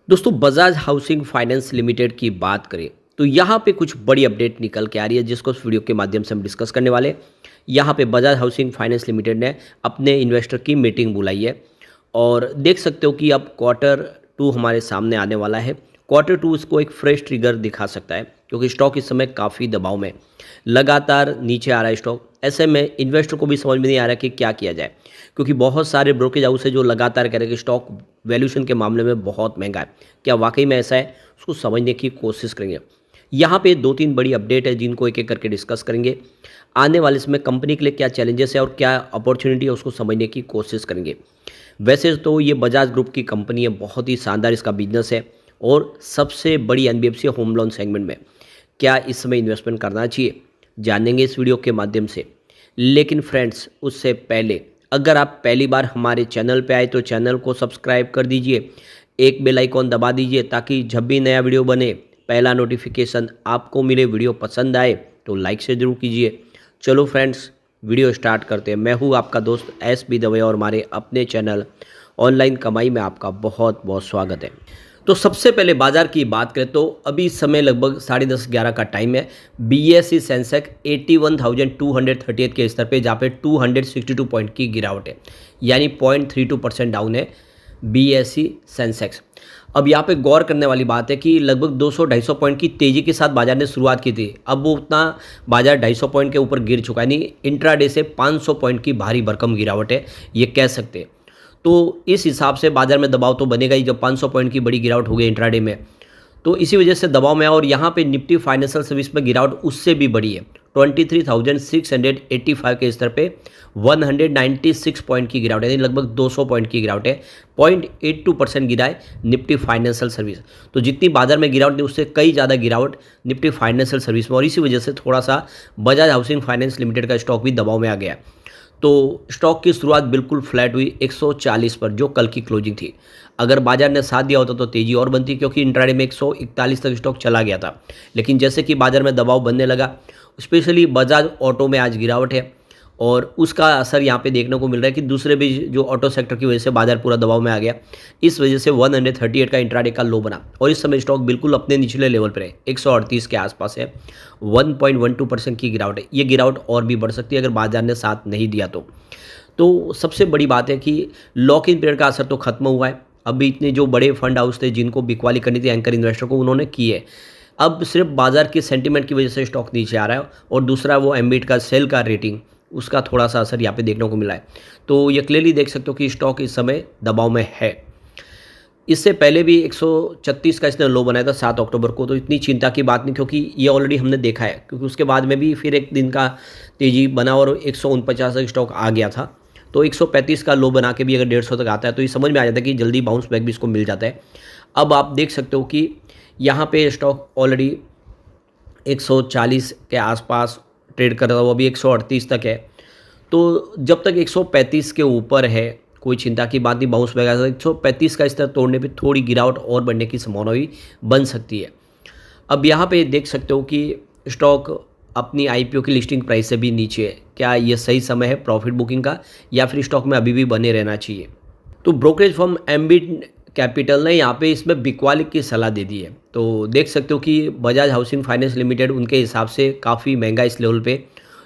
दोस्तों Bajaj housing finance limited की बात करें तो यहाँ पे कुछ बड़ी अपडेट निकल के आ रही है जिसको इस वीडियो के माध्यम से हम डिस्कस करने वाले। यहाँ पे बजाज हाउसिंग फाइनेंस लिमिटेड ने अपने इन्वेस्टर की मीटिंग बुलाई है और देख सकते हो कि अब क्वार्टर 2 हमारे सामने आने वाला है। क्वार्टर 2 इसको एक फ्रेश ट्रिगर दिखा सकता है क्योंकि स्टॉक इस समय काफ़ी दबाव में लगातार नीचे आ रहा है स्टॉक। ऐसे में इन्वेस्टर को भी समझ में नहीं आ रहा कि क्या किया जाए क्योंकि बहुत सारे ब्रोकेज हाउस है जो लगातार कह रहे हैं कि स्टॉक वैल्यूएशन के मामले में बहुत महंगा है। क्या वाकई में ऐसा है, उसको समझने की कोशिश करेंगे। यहाँ पे 2-3 बड़ी अपडेट है जिनको एक एक करके डिस्कस करेंगे। आने वाले समय कंपनी के लिए क्या चैलेंजेस है और क्या अपॉर्चुनिटी है उसको समझने की कोशिश करेंगे। वैसे तो ये बजाज ग्रुप की कंपनी है, बहुत ही शानदार इसका बिजनेस है और सबसे बड़ी एनबीएफसी होम लोन सेगमेंट में क्या इस समय इन्वेस्टमेंट करना चाहिए, जानेंगे इस वीडियो के माध्यम से। लेकिन फ्रेंड्स उससे पहले अगर आप पहली बार हमारे चैनल पे आए तो चैनल को सब्सक्राइब कर दीजिए, एक बेल आइकॉन दबा दीजिए ताकि जब भी नया वीडियो बने पहला नोटिफिकेशन आपको मिले। वीडियो पसंद आए तो लाइक से ज़रूर कीजिए। चलो फ्रेंड्स वीडियो स्टार्ट करते हैं। मैं हूँ आपका दोस्त SB दवे और हमारे अपने चैनल ऑनलाइन कमाई में आपका बहुत बहुत स्वागत है। तो सबसे पहले बाजार की बात करें तो अभी इस समय लगभग 10:30-11 का टाइम है। BSE सेंसेक्स 81,238 के स्तर पे जहाँ पे 262 पॉइंट की गिरावट है, यानी 0.32% डाउन है BSE सेंसेक्स। अब यहाँ पे गौर करने वाली बात है कि लगभग 200-250 पॉइंट की तेज़ी के साथ बाजार ने शुरुआत की थी। अब वो उतना बाजार 250 पॉइंट के ऊपर गिर चुका है, यानी इंट्राडे से 500 पॉइंट की भारी भरकम गिरावट है, ये कह सकते हैं। तो इस हिसाब से बाजार में दबाव तो बनेगा ही जब 500 पॉइंट की बड़ी गिरावट हो गई इंट्राडे में, तो इसी वजह से दबाव में है। और यहाँ पे निफ्टी फाइनेंशियल सर्विस में गिरावट उससे भी बड़ी है, 23,685 के स्तर पे 196 पॉइंट की गिरावट है, यानी लगभग 200 पॉइंट की गिरावट है। 0.82% गिरा है निफ्टी फाइनेंशियल सर्विस। तो जितनी बाजार में गिरावट थी उससे कई ज़्यादा गिरावट निफ्टी फाइनेंशियल सर्विस में, और इसी वजह से थोड़ा सा बजाज हाउसिंग फाइनेंस लिमिटेड का स्टॉक भी दबाव में आ गया है। तो स्टॉक की शुरुआत बिल्कुल फ्लैट हुई 140 पर, जो कल की क्लोजिंग थी। अगर बाजार ने साथ दिया होता तो तेज़ी और बनती क्योंकि इंट्राडे में 141 तक स्टॉक चला गया था। लेकिन जैसे कि बाजार में दबाव बनने लगा, स्पेशली बजाज ऑटो में आज गिरावट है और उसका असर यहाँ पे देखने को मिल रहा है कि दूसरे भी जो ऑटो सेक्टर की वजह से बाजार पूरा दबाव में आ गया। इस वजह से 138 का इंट्राडे का लो बना और इस समय स्टॉक बिल्कुल अपने निचले लेवल पर है, 138 के आसपास है। 1.12% की गिरावट है। ये गिरावट और भी बढ़ सकती है अगर बाजार ने साथ नहीं दिया तो सबसे बड़ी बात है कि लॉक इन पीरियड का असर तो खत्म हुआ है। अभी इतने जो बड़े फंड हाउस थे जिनको बिकवाली करनी थी एंकर इन्वेस्टर को, उन्होंने की है। अब सिर्फ बाजार की सेंटीमेंट की वजह से स्टॉक नीचे आ रहा है और दूसरा वो एम्बिट का सेल का रेटिंग, उसका थोड़ा सा असर यहाँ पे देखने को मिला है। तो ये क्लियरली देख सकते हो कि स्टॉक इस समय दबाव में है। इससे पहले भी 136 का इसने लो बनाया था 7 अक्टूबर को, तो इतनी चिंता की बात नहीं क्योंकि ये ऑलरेडी हमने देखा है, क्योंकि उसके बाद में भी फिर एक दिन का तेज़ी बना और 149 तक स्टॉक आ गया था। तो 135 का लो बना के भी अगर 150 तक आता है तो ये समझ में आ जाता है कि जल्दी बाउंस बैक भी इसको मिल जाता है। अब आप देख सकते हो कि यहाँ पे स्टॉक ऑलरेडी 140 के आसपास ट्रेड कर रहा था, वो अभी 138 तक है। तो जब तक 135 के ऊपर है कोई चिंता की बात नहीं, बाउंस बैक आ सकता है। 135 का स्तर तोड़ने पे थोड़ी गिरावट और बढ़ने की संभावना भी बन सकती है। अब यहाँ पे देख सकते हो कि स्टॉक अपनी IPO की लिस्टिंग प्राइस से भी नीचे है। क्या ये सही समय है प्रॉफिट बुकिंग का या फिर स्टॉक में अभी भी बने रहना चाहिए? तो ब्रोकरेज फर्म एम्बिट कैपिटल ने यहाँ पे इसमें बिकवाली की सलाह दे दी है। तो देख सकते हो कि बजाज हाउसिंग फाइनेंस लिमिटेड उनके हिसाब से काफ़ी महंगा इस लेवल पे,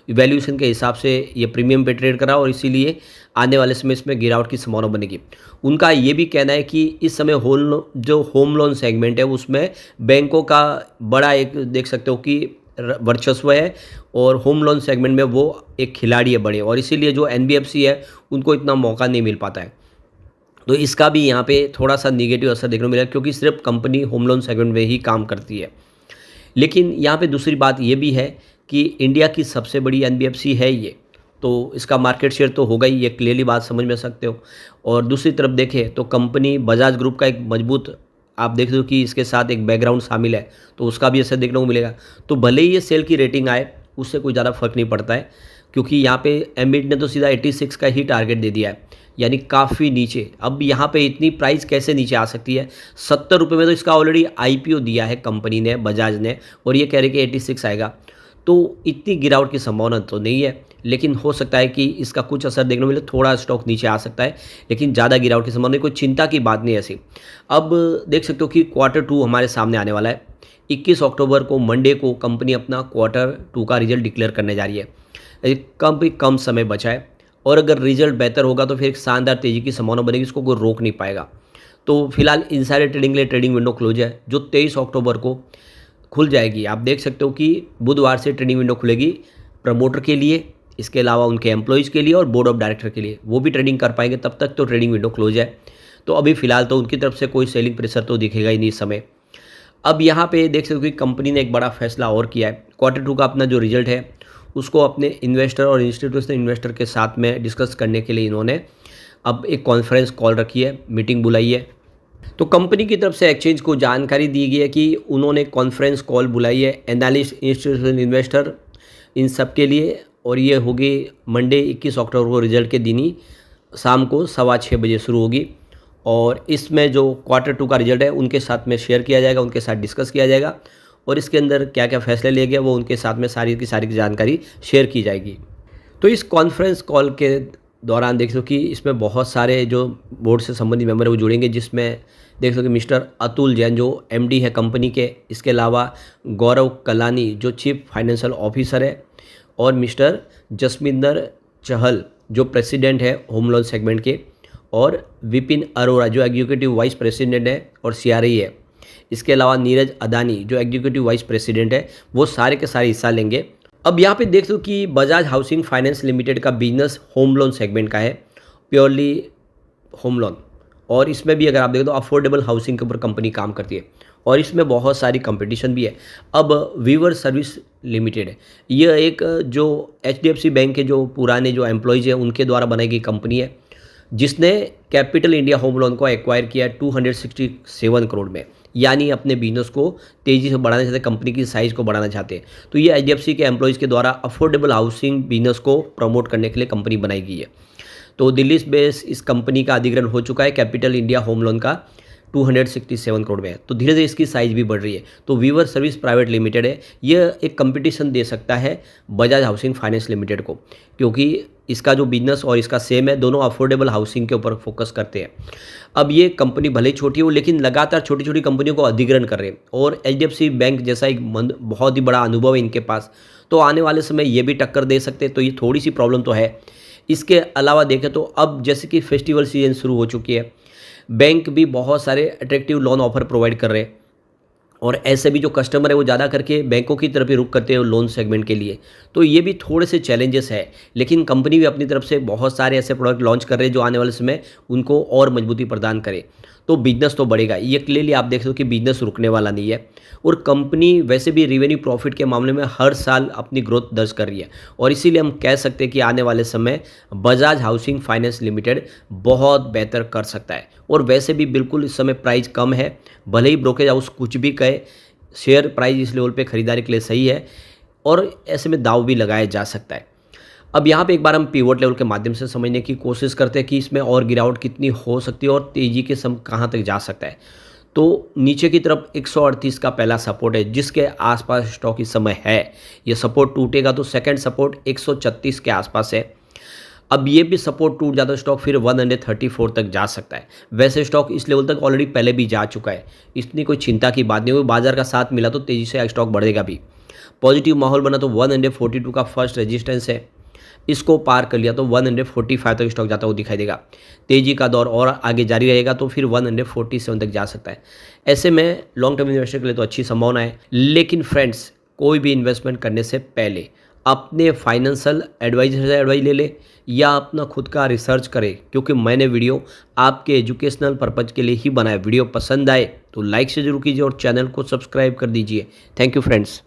वैल्यूएशन के हिसाब से ये प्रीमियम पे ट्रेड करा और इसीलिए आने वाले समय इसमें गिरावट की संभावना बनेगी। उनका ये भी कहना है कि इस समय जो होम लोन सेगमेंट है उसमें बैंकों का बड़ा एक देख सकते हो कि वर्चस्व है और होम लोन सेगमेंट में वो एक खिलाड़ी है बड़े, और इसीलिए जो NBFC है उनको इतना मौका नहीं मिल पाता है। तो इसका भी यहाँ पे थोड़ा सा निगेटिव असर देखने को मिला क्योंकि सिर्फ कंपनी होम लोन सेगमेंट में ही काम करती है। लेकिन यहाँ पे दूसरी बात ये भी है कि इंडिया की सबसे बड़ी NBFC है ये, तो इसका मार्केट शेयर तो होगा ही, ये क्लियरली बात समझ में सकते हो। और दूसरी तरफ देखें तो कंपनी बजाज ग्रुप का एक मजबूत, आप देख दो कि इसके साथ एक बैकग्राउंड शामिल है, तो उसका भी असर देखने को मिलेगा। तो भले ही ये सेल की रेटिंग आए उससे कोई ज़्यादा फर्क नहीं पड़ता है क्योंकि यहाँ पे एम्बिट ने तो सीधा 86 का ही टारगेट दे दिया है, यानी काफ़ी नीचे। अब यहाँ पे इतनी प्राइस कैसे नीचे आ सकती है? 70 रुपये में तो इसका ऑलरेडी IPO दिया है कंपनी ने, बजाज ने, और ये कह रहे कि 86 आएगा। तो इतनी गिरावट की संभावना तो नहीं है, लेकिन हो सकता है कि इसका कुछ असर देखने को मिले, थोड़ा स्टॉक नीचे आ सकता है, लेकिन ज़्यादा गिरावट की संभावना नहीं, कोई चिंता की बात नहीं है ऐसी। अब देख सकते हो कि Q2 हमारे सामने आने वाला है। 21 अक्टूबर को मंडे को कंपनी अपना Q2 का रिजल्ट डिक्लेयर करने जा रही है। कम समय बचा है और अगर रिजल्ट बेहतर होगा तो फिर एक शानदार तेज़ी की संभावना बनेगी, इसको कोई रोक नहीं पाएगा। तो फिलहाल इनसाइडर ट्रेडिंग के लिए ट्रेडिंग विंडो क्लोज है जो 23 अक्टूबर को खुल जाएगी। आप देख सकते हो कि बुधवार से ट्रेडिंग विंडो खुलेगी प्रमोटर के लिए, इसके अलावा उनके एम्प्लॉयज़ के लिए और बोर्ड ऑफ डायरेक्टर के लिए, वो भी ट्रेडिंग कर पाएंगे। तब तक तो ट्रेडिंग विंडो क्लोज है, तो अभी फ़िलहाल तो उनकी तरफ से कोई सेलिंग प्रेशर तो दिखेगा ही नहीं इस समय। अब यहाँ पे देख सकते हो कि कंपनी ने एक बड़ा फैसला और किया है। Q2 का अपना जो रिजल्ट है उसको अपने इन्वेस्टर और इंस्टीट्यूशनल इन्वेस्टर के साथ में डिस्कस करने के लिए इन्होंने अब एक कॉन्फ्रेंस कॉल रखी है, मीटिंग बुलाई है। तो कंपनी की तरफ से एक्सचेंज को जानकारी दी गई है कि उन्होंने कॉन्फ्रेंस कॉल बुलाई है एनालिस्ट, इंस्टीट्यूशनल इन्वेस्टर, इन सब के लिए, और ये होगी मंडे 21 अक्टूबर को रिजल्ट के दिन ही शाम को 6:15 बजे शुरू होगी। और इसमें जो Q2 का रिजल्ट है उनके साथ में शेयर किया जाएगा, उनके साथ डिस्कस किया जाएगा और इसके अंदर क्या क्या फैसले लिए गए वो उनके साथ में सारी की जानकारी शेयर की जाएगी। तो इस कॉन्फ्रेंस कॉल के दौरान देख सो कि इसमें बहुत सारे जो बोर्ड से संबंधित मेंबर है वो जुड़ेंगे, जिसमें देख सो कि मिस्टर अतुल जैन जो MD है कंपनी के, इसके अलावा गौरव कलानी जो चीफ फाइनेंशियल ऑफिसर है, और मिस्टर जसमिंदर चहल जो प्रेसिडेंट है होम लोन सेगमेंट के, और विपिन अरोड़ा जो एग्जीक्यूटिव वाइस प्रेसिडेंट है और CRE है। इसके अलावा नीरज अदानी जो एग्जीक्यूटिव वाइस प्रेसिडेंट है, वो सारे के सारे हिस्सा लेंगे। अब यहाँ पे देख दो कि बजाज हाउसिंग फाइनेंस लिमिटेड का बिजनेस होम लोन सेगमेंट का है, प्योरली होम लोन, और इसमें भी अगर आप देखें तो अफोर्डेबल हाउसिंग के ऊपर कंपनी काम करती है और इसमें बहुत सारी कंपटीशन भी है। अब वीवर सर्विस लिमिटेड है, यह एक जो HDFC बैंक के जो पुराने जो एम्प्लॉयज़ हैं उनके द्वारा बनाई गई कंपनी है, जिसने कैपिटल इंडिया होम लोन को एक्वायर किया 267 करोड़ में, यानी अपने बिजनेस को तेज़ी से बढ़ाना चाहते हैं, कंपनी की साइज़ को बढ़ाना चाहते हैं। तो ये HDFC के एम्प्लॉयज़ के द्वारा अफोर्डेबल हाउसिंग बिजनेस को प्रमोट करने के लिए कंपनी बनाई गई है। तो दिल्ली बेस इस कंपनी का अधिग्रहण हो चुका है कैपिटल इंडिया होम लोन का 267 करोड़ में है, तो धीरे धीरे इसकी साइज़ भी बढ़ रही है। तो वीवर सर्विस प्राइवेट लिमिटेड है, यह एक कंपटीशन दे सकता है बजाज हाउसिंग फाइनेंस लिमिटेड को, क्योंकि इसका जो बिजनेस और इसका सेम है, दोनों अफोर्डेबल हाउसिंग के ऊपर फोकस करते हैं। अब ये कंपनी भले ही छोटी हो लेकिन लगातार छोटी छोटी कंपनियों को अधिग्रहण कर रहे हैं और HDFC बैंक जैसा एक बहुत ही बड़ा अनुभव है इनके पास, तो आने वाले समय ये भी टक्कर दे सकते हैं। तो ये थोड़ी सी प्रॉब्लम तो है। इसके अलावा देखें तो अब जैसे कि फेस्टिवल सीजन शुरू हो चुकी है, बैंक भी बहुत सारे अट्रैक्टिव लोन ऑफर प्रोवाइड कर रहे हैं और ऐसे भी जो कस्टमर है वो ज़्यादा करके बैंकों की तरफ ही रुख करते हैं लोन सेगमेंट के लिए। तो ये भी थोड़े से चैलेंजेस है, लेकिन कंपनी भी अपनी तरफ से बहुत सारे ऐसे प्रोडक्ट लॉन्च कर रहे हैं जो आने वाले समय उनको और मजबूती प्रदान करे, तो बिजनेस तो बढ़ेगा। ये क्लियरली आप देख सकते हो कि बिजनेस रुकने वाला नहीं है और कंपनी वैसे भी रेवेन्यू प्रॉफिट के मामले में हर साल अपनी ग्रोथ दर्ज कर रही है और इसीलिए हम कह सकते हैं कि आने वाले समय बजाज हाउसिंग फाइनेंस लिमिटेड बहुत बेहतर कर सकता है। और वैसे भी बिल्कुल इस समय प्राइस कम है, भले ही ब्रोकरेज हाउस कुछ भी कहे, शेयर प्राइस इस लेवल पे खरीदारी के लिए सही है और ऐसे में दाव भी लगाया जा सकता है। अब यहाँ पे एक बार हम पिवट लेवल के माध्यम से समझने की कोशिश करते हैं कि इसमें और गिरावट कितनी हो सकती है और तेज़ी के सम कहाँ तक जा सकता है। तो नीचे की तरफ 138 का पहला सपोर्ट है जिसके आसपास स्टॉक इस समय है। ये सपोर्ट टूटेगा तो सेकंड सपोर्ट 136 के आसपास है। अब ये भी सपोर्ट टूट जाता है स्टॉक फिर 134 तक जा सकता है। वैसे स्टॉक इस लेवल तक ऑलरेडी पहले भी जा चुका है, इतनी कोई चिंता की बात नहीं हुई। बाजार का साथ मिला तो तेज़ी से स्टॉक बढ़ेगा भी। पॉजिटिव माहौल बना तो 142 का फर्स्ट रेजिस्टेंस है, इसको पार कर लिया तो 145 तक स्टॉक जाता हुआ दिखाई देगा। तेज़ी का दौर और आगे जारी रहेगा तो फिर 147 तक जा सकता है। ऐसे में लॉन्ग टर्म इन्वेस्टर के लिए तो अच्छी संभावना है, लेकिन फ्रेंड्स कोई भी इन्वेस्टमेंट करने से पहले अपने फाइनेंशियल एडवाइजर से एडवाइस ले ले या अपना खुद का रिसर्च करें, क्योंकि मैंने वीडियो आपके एजुकेशनल पर्पज़ के लिए ही बनाया। वीडियो पसंद आए तो लाइक से जरूर कीजिए और चैनल को सब्सक्राइब कर दीजिए। Thank you friends.